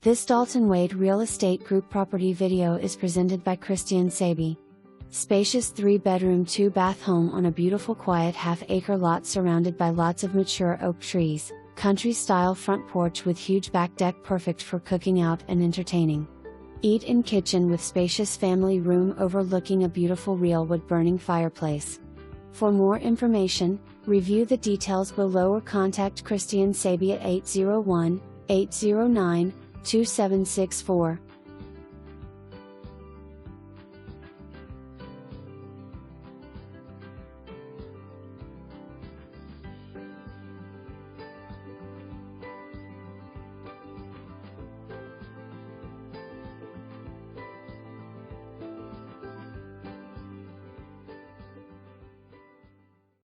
This Dalton Wade Real Estate Group property video is presented by Kristiin Sabey. Spacious 3-bedroom 2-bath home on a beautiful quiet half-acre lot surrounded by lots of mature oak trees, country-style front porch with huge back deck perfect for cooking out and entertaining. Eat-in kitchen with spacious family room overlooking a beautiful real wood-burning fireplace. For more information, review the details below or contact Kristiin Sabey at 801-809-2764.